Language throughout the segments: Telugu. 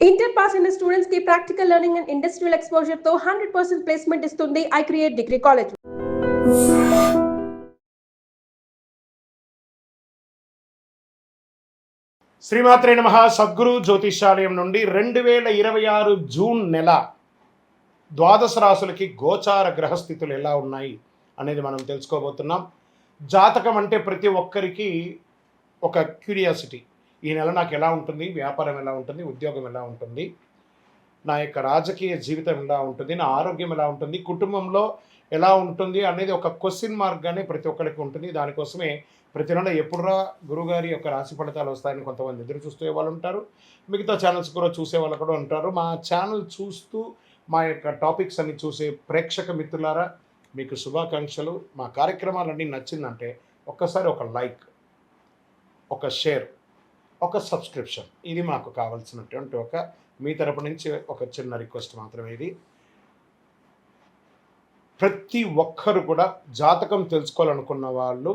ఇంటర్ పాస్ అయిన స్టూడెంట్స్ కి practical learning and industrial exposure తో 100% ప్లేస్మెంట్ ఇస్తుంది ఐ క్రియేట్ డిగ్రీ కాలేజ్. శ్రీమాత్రే నమః. సద్గురు జ్యోతిషాలయం నుండి 2026 జూన్ నెల ద్వాదశ రాశులకి గోచార గ్రహస్థితులు ఎలా ఉన్నాయి అనేది మనం తెలుసుకోబోతున్నాం. జాతకం అంటే ప్రతి ఒక్కరికి ఒక క్యూరియాసిటీ. ఈ నెల నాకు ఎలా ఉంటుంది, వ్యాపారం ఎలా ఉంటుంది, ఉద్యోగం ఎలా ఉంటుంది, నా యొక్క రాజకీయ జీవితం ఎలా ఉంటుంది, నా ఆరోగ్యం ఎలా ఉంటుంది, కుటుంబంలో ఎలా ఉంటుంది అనేది ఒక క్వశ్చన్ మార్క్గానే ప్రతి ఒక్కరికి ఉంటుంది. దానికోసమే ప్రతి నెల ఎప్పుడురా గురుగారి యొక్క రాశి ఫలితాలు వస్తాయని కొంతమంది ఎదురు చూసే వాళ్ళు ఉంటారు. మిగతా ఛానల్స్ కూడా చూసే వాళ్ళు కూడా ఉంటారు. మా ఛానల్ చూస్తూ మా యొక్క టాపిక్స్ అన్ని చూసే ప్రేక్షక మిత్రులారా, మీకు శుభాకాంక్షలు. మా కార్యక్రమాలన్నీ నచ్చిందంటే ఒక్కసారి ఒక లైక్, ఒక షేర్, ఒక సబ్స్క్రిప్షన్, ఇది మాకు కావాల్సినటువంటి ఒక మీ తరపు నుంచి ఒక చిన్న రిక్వెస్ట్ మాత్రమే. ఇది ప్రతి ఒక్కరు కూడా జాతకం తెలుసుకోవాలనుకున్న వాళ్ళు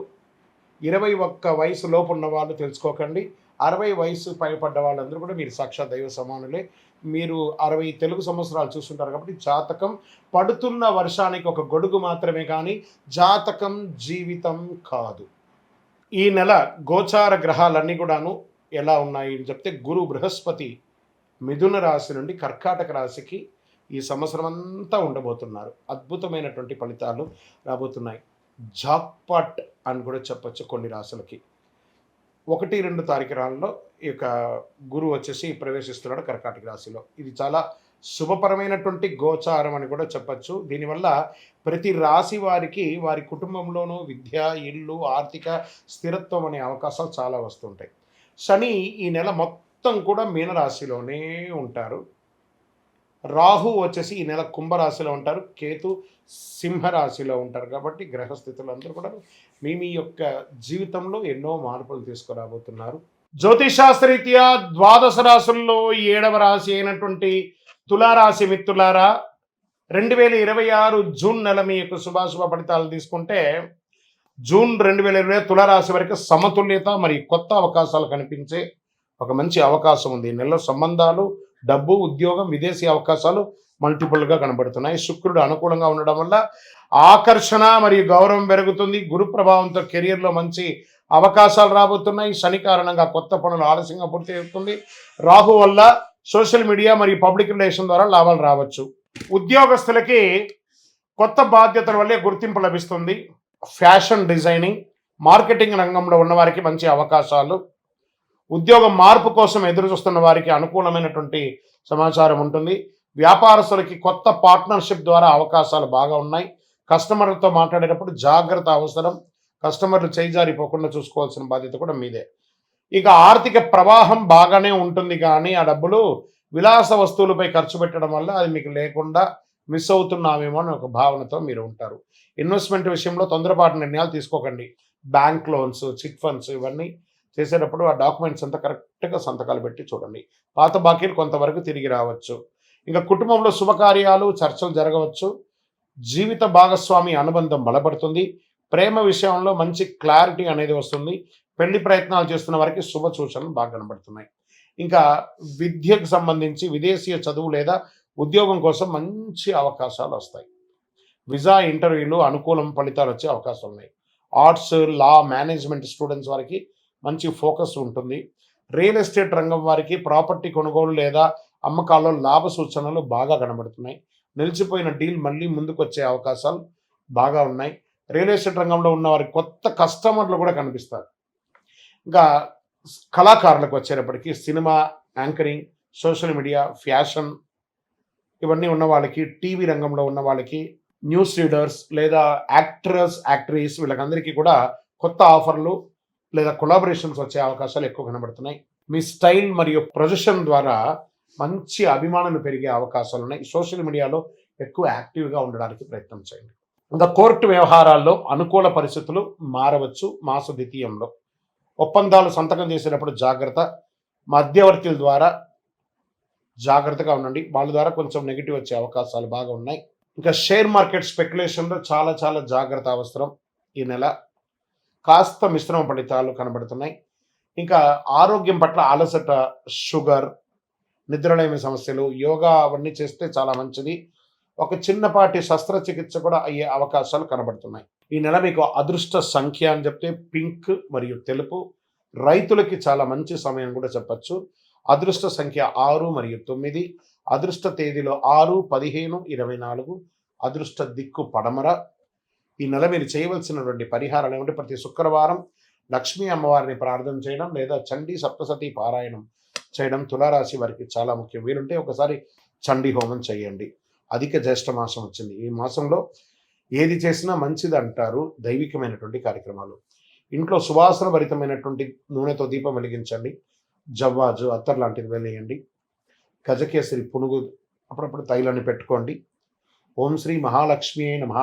21 వయసు లోపు ఉన్న వాళ్ళు తెలుసుకోకండి. 60 వయసు పైపడ్డ వాళ్ళందరూ కూడా మీరు సాక్షాత్ దైవ సమానులే. మీరు 60 తెలుగు సంవత్సరాలు చూస్తుంటారు కాబట్టి జాతకం పడుతున్న వర్షానికి ఒక గొడుగు మాత్రమే, కానీ జాతకం జీవితం కాదు. ఈ నెల గోచార గ్రహాలన్నీ కూడాను ఎలా ఉన్నాయి అని చెప్తే, గురు బృహస్పతి మిథున రాశి నుండి కర్కాటక రాశికి ఈ సంవత్సరం అంతా ఉండబోతున్నారు. అద్భుతమైనటువంటి ఫలితాలు రాబోతున్నాయి. జాక్పాట్ అని కూడా చెప్పచ్చు కొన్ని రాశులకి. 1-2 తారీఖులలో ఈ యొక్క గురువు వచ్చేసి ప్రవేశిస్తున్నాడు కర్కాటక రాశిలో. ఇది చాలా శుభపరమైనటువంటి గోచారం అని కూడా చెప్పచ్చు. దీనివల్ల ప్రతి రాశి వారికి వారి కుటుంబంలోనూ విద్య, ఇల్లు, ఆర్థిక స్థిరత్వం అనే అవకాశాలు చాలా వస్తుంటాయి. శని ఈ నెల మొత్తం కూడా మీనరాశిలోనే ఉంటారు. రాహు వచ్చేసి ఈ నెల కుంభరాశిలో ఉంటారు. కేతు సింహరాశిలో ఉంటారు. కాబట్టి గ్రహస్థితులు అందరూ కూడా మీ యొక్క జీవితంలో ఎన్నో మార్పులు తీసుకురాబోతున్నారు. జ్యోతిషాస్త్రరీత్యా ద్వాదశ రాశుల్లో 7వ రాశి అయినటువంటి తులారాశి మిత్రులారా, 2026 జూన్ నెల మీ యొక్క శుభాశుభ ఫలితాలు తీసుకుంటే, జూన్ 2020 తులారాశి వరకు సమతుల్యత మరియు కొత్త అవకాశాలు కనిపించే ఒక మంచి అవకాశం ఉంది. ఈ నెలలో సంబంధాలు, డబ్బు, ఉద్యోగం, విదేశీ అవకాశాలు మల్టిపుల్గా కనబడుతున్నాయి. శుక్రుడు అనుకూలంగా ఉండడం వల్ల ఆకర్షణ మరియు గౌరవం పెరుగుతుంది. గురు ప్రభావంతో కెరియర్లో మంచి అవకాశాలు రాబోతున్నాయి. శని కారణంగా కొత్త పనులు ఆలస్యంగా పూర్తి అవుతుంది. రాహు వల్ల సోషల్ మీడియా మరియు పబ్లిక్ రిలేషన్ ద్వారా లాభాలు రావచ్చు. ఉద్యోగస్తులకి కొత్త బాధ్యతల వల్లే గుర్తింపు లభిస్తుంది. ఫ్యాషన్ డిజైనింగ్, మార్కెటింగ్ రంగంలో ఉన్నవారికి మంచి అవకాశాలు. ఉద్యోగం మార్పు కోసం ఎదురు చూస్తున్న వారికి అనుకూలమైనటువంటి సమాచారం ఉంటుంది. వ్యాపారస్తులకి కొత్త పార్ట్నర్షిప్ ద్వారా అవకాశాలు బాగా ఉన్నాయి. కస్టమర్లతో మాట్లాడేటప్పుడు జాగ్రత్త అవసరం. కస్టమర్లు చేయిజారిపోకుండా చూసుకోవాల్సిన బాధ్యత కూడా మీదే. ఇక ఆర్థిక ప్రవాహం బాగానే ఉంటుంది, కానీ ఆ డబ్బులు విలాస వస్తువులపై ఖర్చు పెట్టడం వల్ల అది మీకు లేకుండా మిస్ అవుతున్నామేమో అని ఒక భావనతో మీరు ఉంటారు. ఇన్వెస్ట్మెంట్ విషయంలో తొందరపాటు నిర్ణయాలు తీసుకోకండి. బ్యాంక్ లోన్స్, చిట్ ఫండ్స్ ఇవన్నీ చేసేటప్పుడు ఆ డాక్యుమెంట్స్ అంతా కరెక్ట్గా సంతకాలు పెట్టి చూడండి. పాత బాకీలు కొంతవరకు తిరిగి రావచ్చు. ఇంకా కుటుంబంలో శుభకార్యాలు, చర్చలు జరగవచ్చు. జీవిత భాగస్వామి అనుబంధం బలపడుతుంది. ప్రేమ విషయంలో మంచి క్లారిటీ అనేది వస్తుంది. పెళ్లి ప్రయత్నాలు చేస్తున్న వారికి శుభ సూచనలు బాగా కనబడుతున్నాయి. ఇంకా విద్యకు సంబంధించి విదేశీయ చదువు లేదా ఉద్యోగం కోసం మంచి అవకాశాలు వస్తాయి. వీసా ఇంటర్వ్యూలు అనుకూలం ఫలితాలు వచ్చే అవకాశాలు ఉన్నాయి. ఆర్ట్స్, లా, మేనేజ్మెంట్ స్టూడెంట్స్ వారికి మంచి ఫోకస్ ఉంటుంది. రియల్ ఎస్టేట్ రంగం వారికి ప్రాపర్టీ కొనుగోలు లేదా అమ్మకాల్లో లాభ సూచనలు బాగా కనబడుతున్నాయి. నిలిచిపోయిన డీల్ మళ్ళీ ముందుకు వచ్చే అవకాశాలు బాగా ఉన్నాయి. రియల్ ఎస్టేట్ రంగంలో ఉన్న వారికి కొత్త కస్టమర్లు కూడా కనిపిస్తారు. ఇంకా కళాకారులకు వచ్చేటప్పటికి cinema, anchoring, social media, fashion ఇవన్నీ ఉన్న వాళ్ళకి, టీవీ రంగంలో ఉన్న వాళ్ళకి, న్యూస్ రీడర్స్ లేదా యాక్టర్స్, యాక్ట్రెస్ వీళ్ళకందరికీ కూడా కొత్త ఆఫర్లు లేదా కొలాబరేషన్స్ వచ్చే అవకాశాలు ఎక్కువ కనబడుతున్నాయి. మీ స్టైల్ మరియు ప్రొజెక్షన్ ద్వారా మంచి అభిమానులు పెరిగే అవకాశాలు ఉన్నాయి. సోషల్ మీడియాలో ఎక్కువ యాక్టివ్గా ఉండడానికి ప్రయత్నం చేయండి. ఇంకా కోర్టు వ్యవహారాల్లో అనుకూల పరిస్థితులు మారవచ్చు. మాస ద్వితీయంలో ఒప్పందాలు సంతకం చేసేటప్పుడు జాగ్రత్త. మధ్యవర్తుల ద్వారా జాగ్రత్తగా ఉండండి. వాళ్ళ ద్వారా కొంచెం నెగిటివ్ వచ్చే అవకాశాలు బాగా ఉన్నాయి. ఇంకా షేర్ మార్కెట్ స్పెక్యులేషన్లో చాలా చాలా జాగ్రత్త అవసరం. ఈ నెల కాస్త మిశ్రమ ఫలితాలు కనబడుతున్నాయి. ఇంకా ఆరోగ్యం పట్ల అలసట, షుగర్, నిద్రలేమి సమస్యలు, యోగా అవన్నీ చేస్తే చాలా మంచిది. ఒక చిన్నపాటి శస్త్రచికిత్స కూడా అయ్యే అవకాశాలు కనబడుతున్నాయి. ఈ నెల మీకు అదృష్ట సంఖ్య అని చెప్తే పింక్ మరియు తెలుపు. రైతులకి చాలా మంచి సమయం కూడా చెప్పచ్చు. అదృష్ట సంఖ్య 6 మరియు 9. అదృష్ట తేదీలో 6, 15, 24. అదృష్ట దిక్కు పడమర. ఈ నెల మీరు చేయవలసినటువంటి పరిహారాలు ఏమంటే ప్రతి శుక్రవారం లక్ష్మీ అమ్మవారిని ప్రార్థన చేయడం లేదా చండీ సప్తసతి పారాయణం చేయడం తులారాశి వారికి చాలా ముఖ్యం. వీలుంటే ఒకసారి చండీ హోమం చేయండి. అధిక జ్యేష్ఠ మాసం వచ్చింది. ఈ మాసంలో ఏది చేసినా మంచిది అంటారు దైవికమైనటువంటి కార్యక్రమాలు. ఇంట్లో సువాసన భరితమైనటువంటి నూనెతో దీపం వెలిగించండి. జవ్వాజు అత్తర్ లాంటిది వెలియండి. గజకేసరి పునుగు అప్పుడప్పుడు తైలాన్ని పెట్టుకోండి. ఓం శ్రీ మహాలక్ష్మి నమః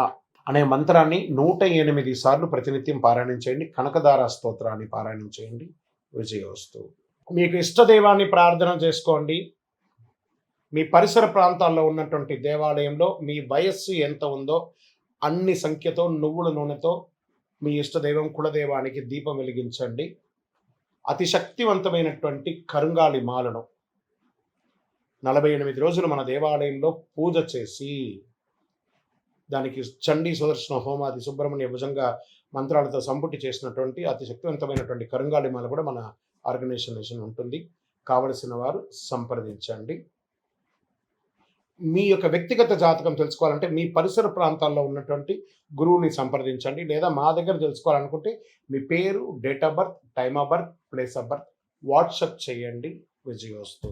అనే మంత్రాన్ని 108 సార్లు ప్రతినిత్యం పారాయణం చేయండి. కనకదార స్తోత్రాన్ని పారాయణం చేయండి. విజయోస్తు. మీకు ఇష్టదైవాన్ని ప్రార్థన చేసుకోండి. మీ పరిసర ప్రాంతాల్లో ఉన్నటువంటి దేవాలయంలో మీ వయస్సు ఎంత ఉందో అన్ని సంఖ్యతో నువ్వుల నూనెతో మీ ఇష్టదైవం కులదైవానికి దీపం వెలిగించండి. అతి శక్తివంతమైనటువంటి కరుంగాలి మాలను 48 రోజులు మన దేవాలయంలో పూజ చేసి దానికి చండీ సుదర్శన హోమాది సుబ్రహ్మణ్య భుజంగా మంత్రాలతో సంపుటి చేసినటువంటి అతి శక్తివంతమైనటువంటి కరుంగాలి మాల కూడా మన ఆర్గనైజేషన్ ఉంటుంది. కావలసిన వారు సంప్రదించండి. మీ యొక్క వ్యక్తిగత జాతకం తెలుసుకోవాలంటే మీ పరిసర ప్రాంతాల్లో ఉన్నటువంటి గురువుని సంప్రదించండి. లేదా మా దగ్గర తెలుసుకోవాలనుకుంటే మీ పేరు, date of birth, time of birth, place of birth WhatsApp చేయండి. విజయోస్తు.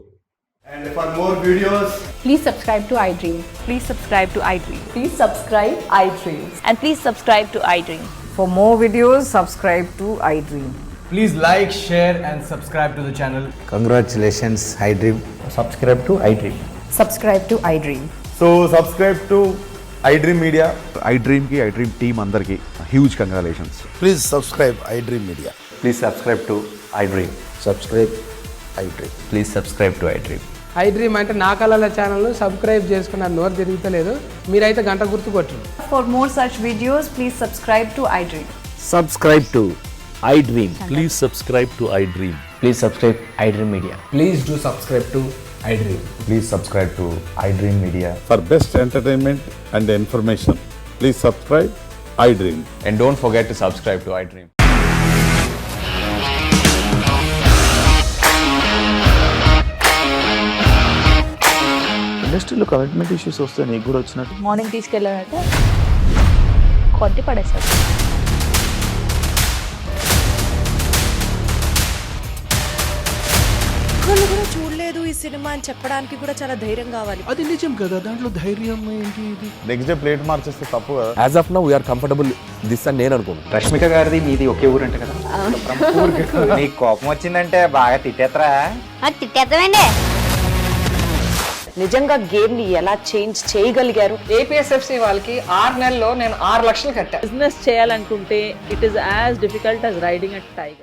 And for more videos, Please subscribe to iDream. Please subscribe to iDream. Please subscribe iDream. And please subscribe to iDream. For more videos, subscribe to iDream. please like, share and subscribe to the channel. Congratulations, iDream. Subscribe to iDream. Subscribe to iDream. So subscribe to iDream Media. iDream की iDream team अंदर की huge congratulations. Please subscribe iDream Media. Please subscribe to iDream. Subscribe iDream. Please subscribe to iDream. iDream అంటే నా కళల ఛానల్ను సబ్స్క్రైబ్ చేసుకున్నారు. నోరు తిరుగుతలేదు. మీరైతే గంట గుర్తు కొట్టండి. For more such videos, please subscribe to iDream. Subscribe to iDream. Please subscribe to iDream. Please subscribe iDream Media. Please do subscribe to iDream. Please subscribe to iDream Media. For best entertainment and information, please subscribe iDream. And don't forget to subscribe to iDream. ఇండస్ట్రీలో కమిట్మెంట్ ఇష్యూస్ వస్తే నీకు కూడా వచ్చినట్టు మార్నింగ్ తీసుకెళ్ళాలంటే కొట్టి పడేస్తారు. ఒక్కళ్ళు కూడా చూడలేదు ఈ సినిమా అని చెప్పడానికి కూడా చాలా ధైర్యం కావాలి. అది నిజం కదా, దాంట్లో ధైర్యం ఏంటి? ఇది నెక్స్ట్ డే ప్లేట్ మార్చేస్తే తప్పు కదా. As of now we are comfortable this అని నేను అనుకుంటున్నాను. రష్మిక గారిది మీది ఒకే ఊరు అంట కదా? నీకు కోపం వచ్చిందంటే బాగా తిట్టేత్తరా? తిట్టేద్దామండి. నిజంగా గేమ్ ని ఎలా చేంజ్ చేయగలిగారు? ఏపీఎస్ఎఫ్సి వాళ్ళకి 6 నెలల్లో నేను 6 లక్షలు కట్టా. బిజినెస్ చేయాలనుకుంటే it is as difficult as riding a tiger.